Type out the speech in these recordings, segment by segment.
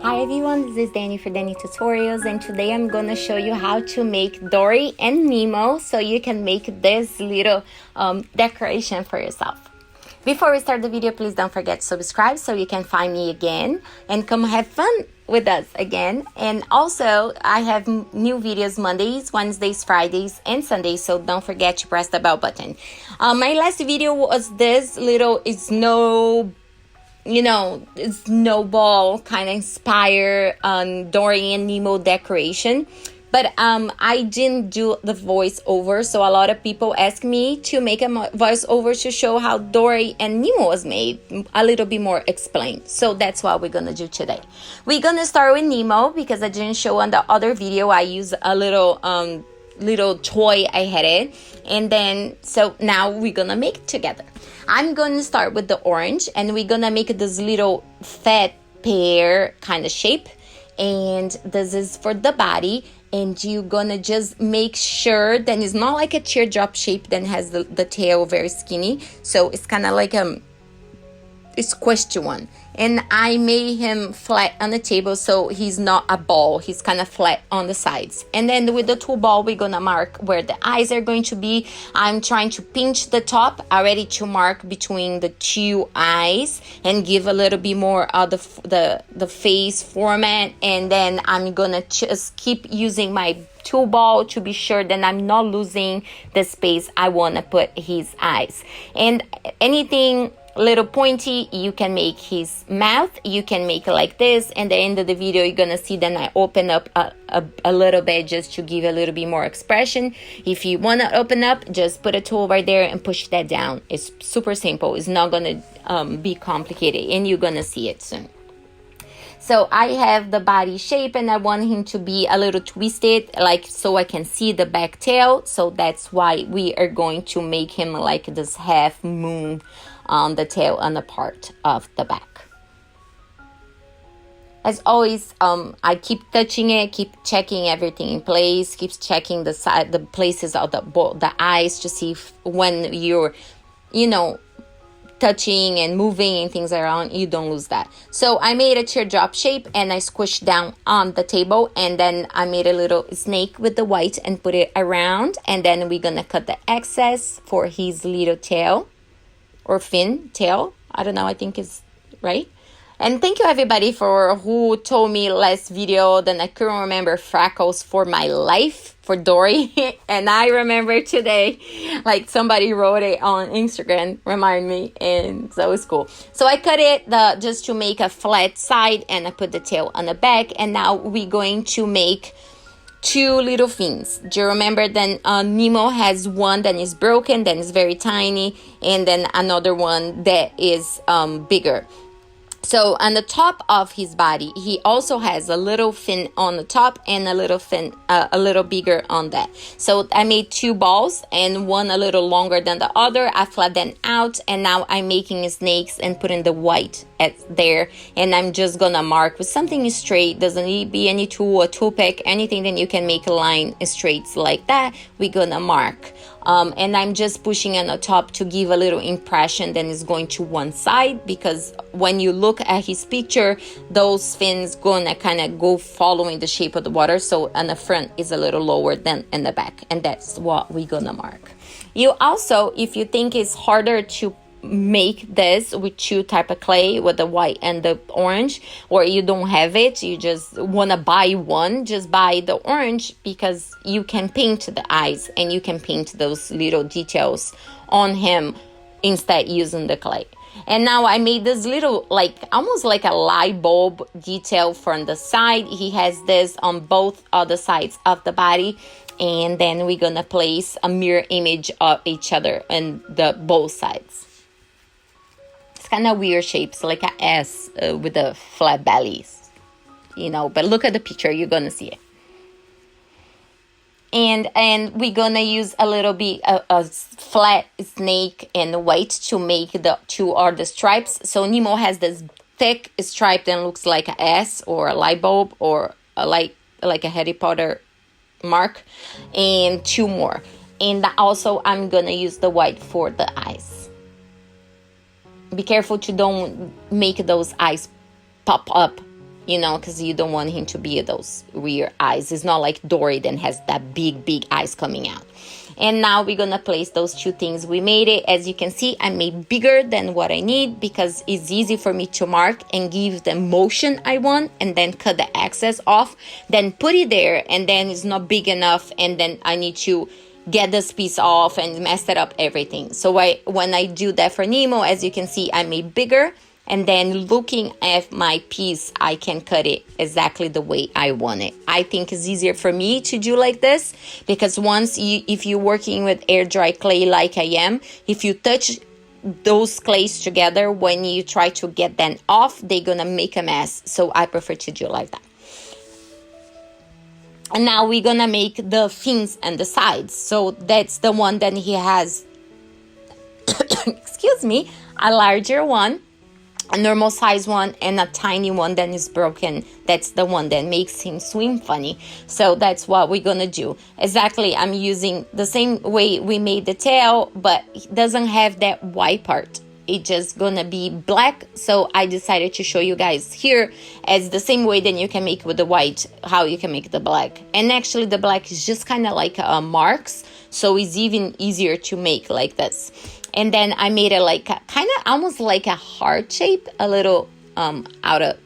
Hi everyone, this is Dani for danicctutorials, and today I'm gonna show you how to make Dory and Nemo so you can make this little decoration for yourself. Before we start the video, please don't forget to subscribe so you can find me again and come have fun with us again. And also, I have new videos Mondays, Wednesdays, Fridays, and Sundays, so don't forget to press the bell button. My last video was this little snowball kind of inspired Dory and Nemo decoration, but I didn't do the voiceover, so a lot of people ask me to make a voiceover to show how Dory and Nemo was made, a little bit more explained. So that's what we're gonna do today. We're gonna start with Nemo because I didn't show on the other video. I used a little toy I had it, and then so now we're gonna make it together. I'm gonna start with the orange, and we're gonna make this little fat pear kind of shape, and this is for the body. And you're gonna just make sure that it's not like a teardrop shape that has the tail very skinny, so it's kind of like a squished one. And I made him flat on the table, so he's not a ball, he's kind of flat on the sides. And then with the tool ball, we're gonna mark where the eyes are going to be. I'm trying to pinch the top already to mark between the two eyes and give a little bit more of the face format. And then I'm gonna just keep using my tool ball to be sure that I'm not losing the space I want to put his eyes. And anything little pointy, you can make his mouth, you can make it like this. And the end of the video, you're gonna see that I open up a little bit just to give a little bit more expression. If you want to open up, just put a tool right there and push that down. It's super simple, it's not gonna be complicated, and you're gonna see it soon. So I have the body shape, and I want him to be a little twisted, like so I can see the back tail. So that's why we are going to make him like this half moon on the tail and the part of the back. As always, I keep touching it, keep checking everything in place, keep checking the side, the places of the eyes to see if when you're, touching and moving and things around, you don't lose that. So I made a teardrop shape, and I squished down on the table, and then I made a little snake with the white and put it around. And then we're gonna cut the excess for his little tail or fin tail. I don't know, I think it's right. And thank you everybody for who told me last video that I couldn't remember freckles for my life for Dory. And I remember today, like somebody wrote it on Instagram, remind me, and so it's cool. So I cut it just to make a flat side, and I put the tail on the back. And now we're going to make two little fins. Do you remember that Nemo has one that is broken, that is very tiny, and then another one that is bigger. So on the top of his body, he also has a little fin on the top and a little fin, a little bigger on that. So I made two balls, and one a little longer than the other. I flattened them out, and now I'm making snakes and putting the white there. And I'm just gonna mark with something straight. Doesn't need to be any tool, a tool pick, anything that you can make a line straight like that. We're gonna mark. And I'm just pushing on the top to give a little impression that is going to one side, because when you look at his picture, those fins gonna kind of go following the shape of the water. So on the front is a little lower than in the back, and that's what we're gonna mark. You also, if you think it's harder to make this with two type of clay, with the white and the orange, or you don't have it, you just want to buy one, just buy the orange, because you can paint the eyes and you can paint those little details on him instead using the clay. And now I made this little, like almost like a light bulb detail from the side. He has this on both other sides of the body. And then we're gonna place a mirror image of each other on both sides. Kind of weird shapes, like an S with the flat bellies, but look at the picture, you're gonna see it. And we're gonna use a little bit a flat snake and white to make the two other stripes. So Nemo has this thick stripe that looks like an S or a light bulb or like a Harry Potter mark, and two more. And also I'm gonna use the white for the eyes. Be careful to don't make those eyes pop up you know, because you don't want him to be those weird eyes. It's not like Dory that has that big eyes coming out. And now we're gonna place those two things. We made it. As you can see, I made bigger than what I need because it's easy for me to mark and give the motion I want and then cut the excess off, then put it there, and then it's not big enough, and then I need to get this piece off and mess it up everything. So when I do that for Nemo, as you can see, I made bigger. And then looking at my piece, I can cut it exactly the way I want it. I think it's easier for me to do like this because if you're working with air dry clay like I am, if you touch those clays together, when you try to get them off, they're gonna make a mess. So I prefer to do like that. And now we're gonna make the fins and the sides. So that's the one that he has, excuse me, a larger one, a normal size one, and a tiny one that is broken. That's the one that makes him swim funny. So that's what we're gonna do. Exactly, I'm using the same way we made the tail, but it doesn't have that white part. It's just gonna be black. So I decided to show you guys here as the same way that you can make with the white, how you can make the black. And actually the black is just kind of like marks. So it's even easier to make like this. And then I made it like kind of almost like a heart shape, a little out of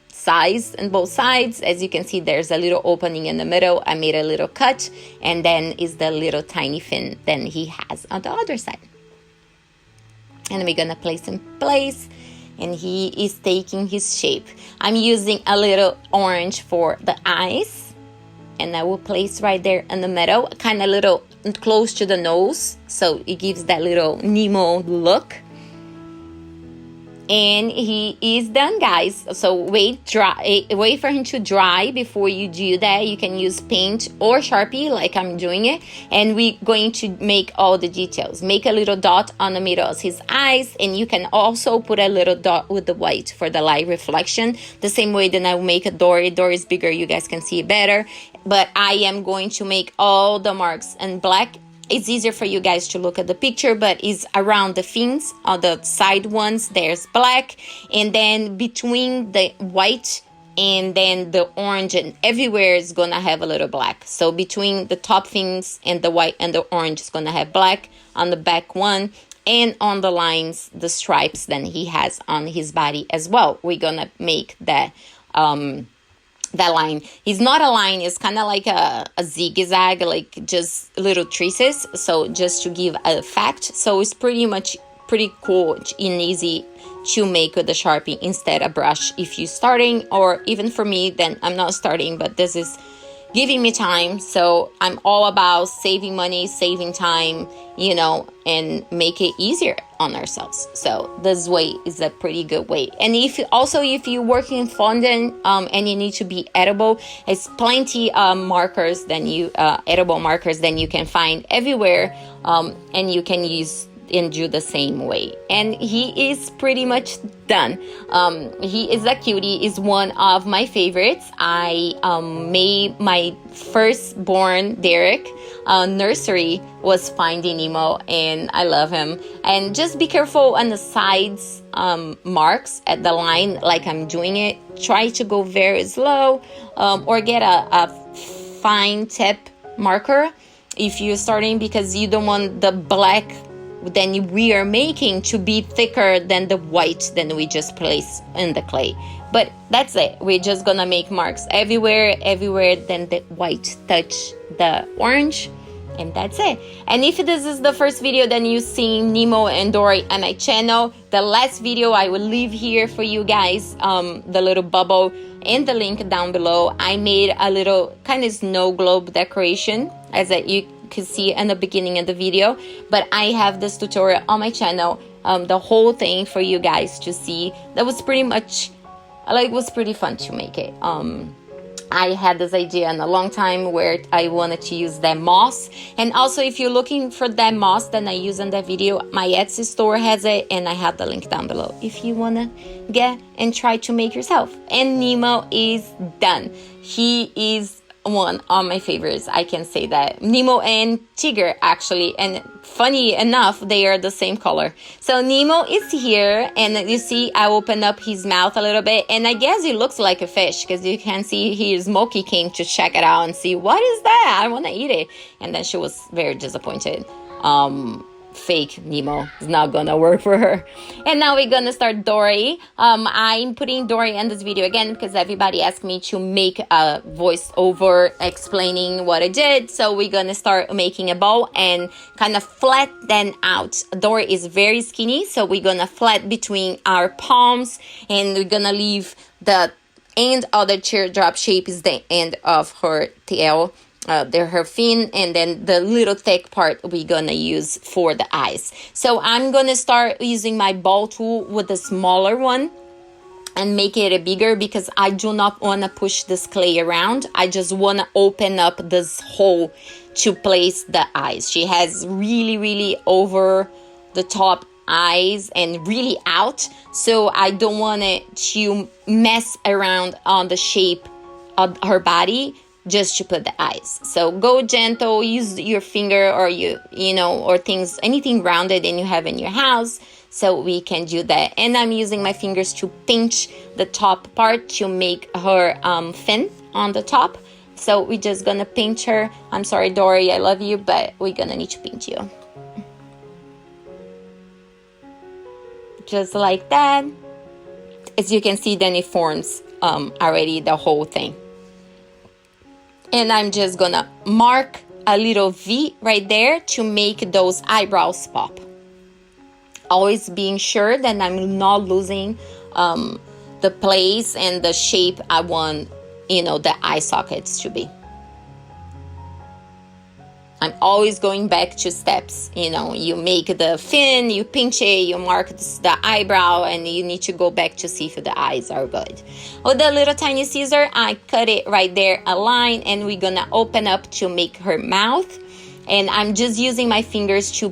size on both sides. As you can see, there's a little opening in the middle. I made a little cut, and then is the little tiny fin that he has on the other side. And we're gonna place him in place, and he is taking his shape. I'm using a little orange for the eyes, and I will place right there in the middle, kind of little close to the nose, so it gives that little Nemo look. And he is done, guys. So wait for him to dry before you do that. You can use paint or Sharpie like I'm doing it, and we're going to make all the details. Make a little dot on the middle of his eyes, and you can also put a little dot with the white for the light reflection, the same way that I will make a Dory. Dory is bigger, you guys can see it better, but I am going to make all the marks in black. It's easier for you guys to look at the picture, but it's around the fins, on the side ones, there's black. And then between the white and then the orange and everywhere is gonna have a little black. So between the top fins and the white and the orange is gonna have black on the back one. And on the lines, the stripes that he has on his body as well. We're gonna make that that line. It's not a line, it's kind of like a zigzag, like just little traces, so just to give a fact. So it's pretty cool and easy to make with the Sharpie instead of brush if you're starting, or even for me, then I'm not starting, but this is giving me time. So I'm all about saving money, saving time, you know, and make it easier on ourselves. So this way is a pretty good way. And if you're working in fondant and you need to be edible, it's plenty markers than edible markers than you can find everywhere, and you can use and do the same way. And he is pretty much done. He is a cutie, is one of my favorites. I made my firstborn Derek nursery was Finding Nemo, and I love him. And just be careful on the sides marks at the line like I'm doing it. Try to go very slow, or get a fine tip marker if you're starting, because you don't want the black then we are making to be thicker than the white that we just placed in the clay. But that's it. We're just gonna make marks everywhere then the white touch the orange, and that's it. And if this is the first video that you see Nemo and Dory on my channel, the last video I will leave here for you guys, the little bubble and the link down below. I made a little kind of snow globe decoration, as you could see in the beginning of the video, but I have this tutorial on my channel, the whole thing for you guys to see. That was pretty much, like, it was pretty fun to make it. I had this idea in a long time where I wanted to use that moss, and also if you're looking for that moss that I use in that video, my Etsy store has it, and I have the link down below if you wanna get and try to make yourself. And Nemo is done. He is one of my favorites. I can say that. Nemo and Tiger, actually. And funny enough, they are the same color. So Nemo is here. And you see, I opened up his mouth a little bit. And I guess it looks like a fish. Because you can see his Smokey came to check it out and see, what is that? I want to eat it. And then she was very disappointed. Fake Nemo is not gonna work for her. And now we're gonna start Dory. I'm putting Dory in this video again because everybody asked me to make a voiceover explaining what I did. So we're gonna start making a bow and kind of flatten out. Dory is very skinny, so we're gonna flat between our palms, and we're gonna leave the end of the teardrop shape is the end of her tail. Her fin, and then the little thick part we're gonna use for the eyes. So I'm gonna start using my ball tool with the smaller one and make it bigger because I do not want to push this clay around. I just want to open up this hole to place the eyes. She has really over the top eyes and really out, so I don't want it to mess around on the shape of her body just to put the eyes. So go gentle, use your finger or or things, anything rounded and you have in your house, so we can do that. And I'm using my fingers to pinch the top part to make her fin on the top. So we're just gonna pinch her. I'm sorry, Dory, I love you, but we're gonna need to pinch you. Just like that. As you can see, then it forms already the whole thing. And I'm just gonna mark a little V right there to make those eyebrows pop. Always being sure that I'm not losing the place and the shape I want, the eye sockets to be. I'm always going back to steps. You make the fin, you pinch it, you mark the eyebrow, and you need to go back to see if the eyes are good. With the little tiny scissor, I cut it right there, a line, and we're gonna open up to make her mouth. And I'm just using my fingers to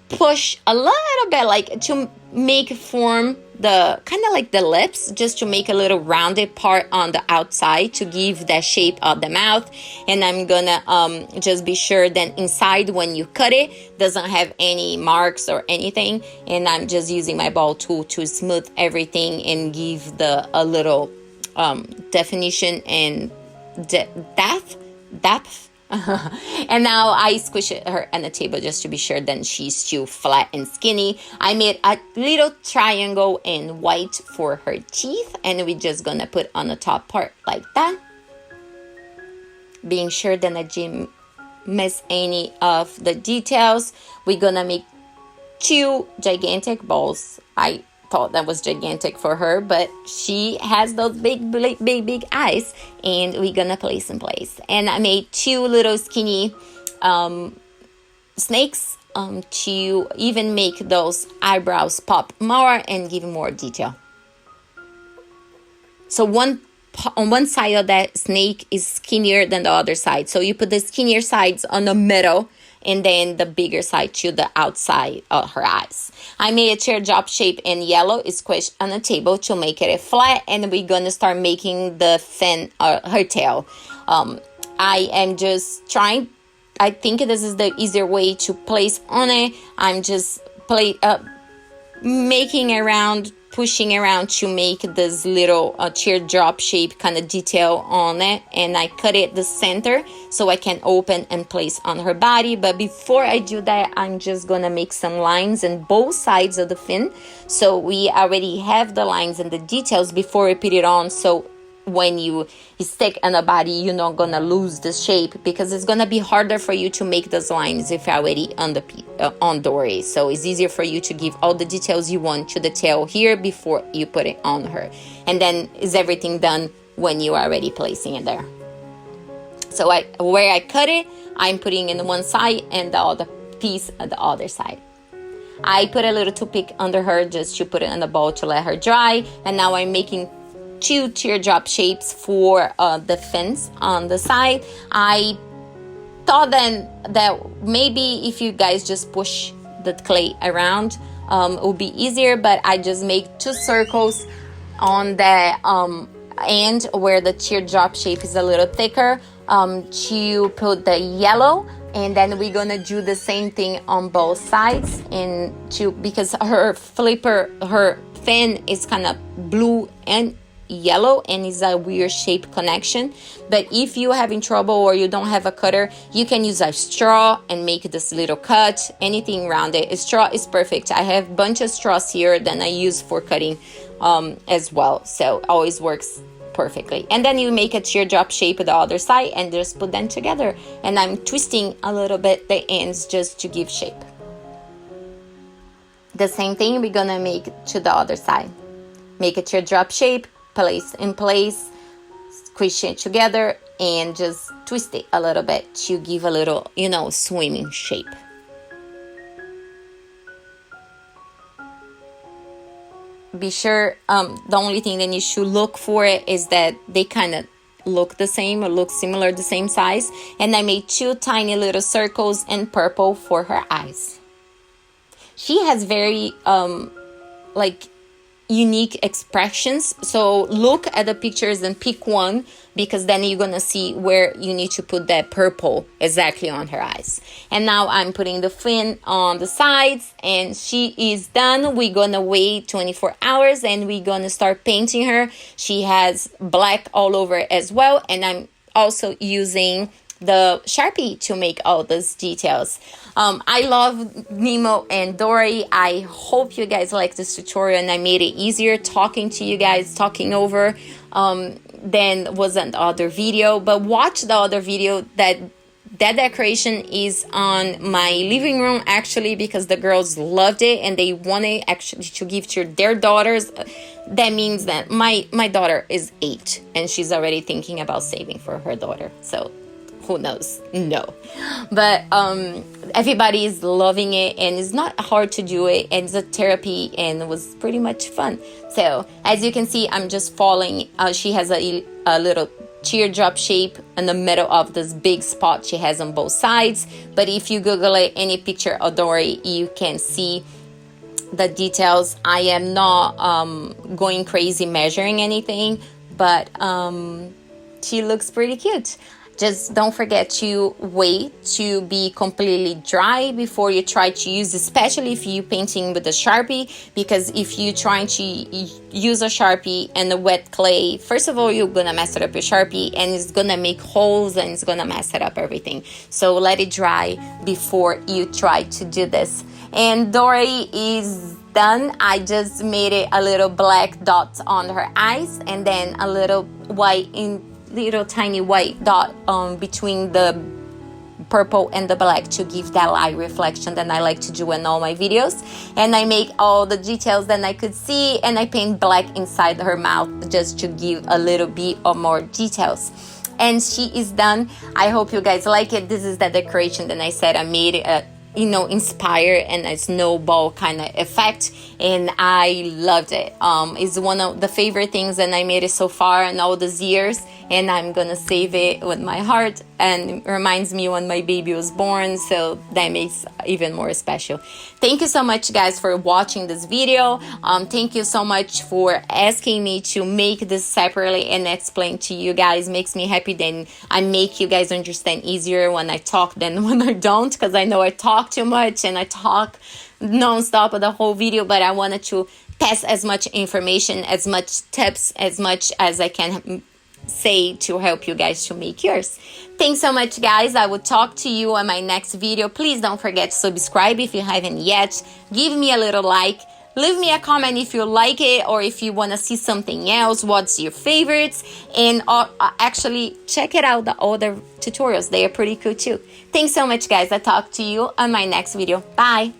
push a little bit, like to make form the kind of like the lips, just to make a little rounded part on the outside to give that shape of the mouth. And I'm gonna just be sure that inside when you cut it doesn't have any marks or anything. And I'm just using my ball tool to smooth everything and give a little definition and depth. And now I squish her on the table just to be sure that she's still flat and skinny. I made a little triangle in white for her teeth, and we're just gonna put on the top part like that, being sure that I didn't miss any of the details. We're gonna make 2 gigantic balls. I thought that was gigantic for her, but she has those big eyes, and we're gonna place in place. And I made 2 little skinny snakes to even make those eyebrows pop more and give more detail. So on one side of that snake is skinnier than the other side, so you put the skinnier sides on the middle and then the bigger side to the outside of her eyes. I made a teardrop shape in yellow, squished on the table to make it flat, and we're gonna start making the fin, her tail. I am just trying, I think this is the easier way to place on it. I'm just making around, pushing around to make this little teardrop shape kind of detail on it, and I cut it the center so I can open and place on her body. But before I do that, I'm just gonna make some lines in both sides of the fin, so we already have the lines and the details before we put it on, so when you stick on the body, you're not gonna lose the shape, because it's gonna be harder for you to make those lines if you're already on Dory. So it's easier for you to give all the details you want to the tail here before you put it on her, and then is everything done when you are already placing it there. So where I cut it, I'm putting in one side and the other piece at the other side. I put a little toothpick under her just to put it in the bowl to let her dry, and now I'm making 2 teardrop shapes for the fins on the side. I thought then that maybe if you guys just push the clay around, it would be easier, but I just make 2 circles on the end where the teardrop shape is a little thicker. to put the yellow, and then we're gonna do the same thing on both sides, and because her fan is kind of blue and yellow and is a weird shape connection. But if you're having trouble or you don't have a cutter, you can use a straw and make this little cut, anything around it. A straw is perfect. I have a bunch of straws here that I use for cutting as well, so always works perfectly. And then you make a teardrop shape the other side and just put them together, and I'm twisting a little bit the ends just to give shape. The same thing we're gonna make to the other side. Make a teardrop shape, place in place, squish it together, and just twist it a little bit to give a little, you know, swimming shape. Be sure, the only thing that you should look for is that they kind of look the same or look similar, the same size. And I made 2 tiny little circles in purple for her eyes. She has very like unique expressions, so look at the pictures and pick one, because then you're gonna see where you need to put that purple exactly on her eyes. And now I'm putting the fin on the sides, and she is done. We're gonna wait 24 hours and we're gonna start painting her. She has black all over as well, and I'm also using the Sharpie to make all those details. I love Nemo and Dory. I hope you guys like this tutorial, and I made it easier talking to you guys, talking over than was an other video. But watch the other video. That decoration is on my living room actually, because the girls loved it and they wanted actually to give to their daughters. That means that my daughter is 8 and she's already thinking about saving for her daughter, so who knows? No. But everybody is loving it, and it's not hard to do it, and it's a therapy, and it was pretty much fun. So as you can see, I'm just following. She has a little teardrop shape in the middle of this big spot she has on both sides. But if you Google it, any picture of Dory, you can see the details. I am not going crazy measuring anything, but she looks pretty cute. Just don't forget to wait to be completely dry before you try to use, especially if you're painting with a Sharpie, because if you're trying to use a Sharpie and a wet clay, first of all, you're gonna mess it up your Sharpie, and it's gonna make holes and it's gonna mess it up everything. So let it dry before you try to do this. And Dory is done. I just made it a little black dot on her eyes, and then a little little tiny white dot between the purple and the black to give that light reflection that I like to do in all my videos. And I make all the details that I could see, and I paint black inside her mouth just to give a little bit of more details. And she is done. I hope you guys like it. This is the decoration that I said I made it inspired and a snowball kind of effect, and I loved it. It's one of the favorite things that I made it so far in all these years, and I'm gonna save it with my heart, and it reminds me when my baby was born, so that makes even more special. Thank you so much, guys, for watching this video. Thank you so much for asking me to make this separately and explain to you guys. Makes me happy. Then I make you guys understand easier when I talk than when I don't, because I know I talk too much and I talk non-stop the whole video, but I wanted to pass as much information, as much tips, as much as I can say to help you guys to make yours. Thanks so much, guys. I will talk to you on my next video. Please don't forget to subscribe if you haven't yet. Give me a little like. Leave me a comment if you like it, or if you want to see something else, what's your favorites, and actually check it out, the other tutorials. They are pretty cool too. Thanks so much, guys. I'll talk to you on my next video. Bye.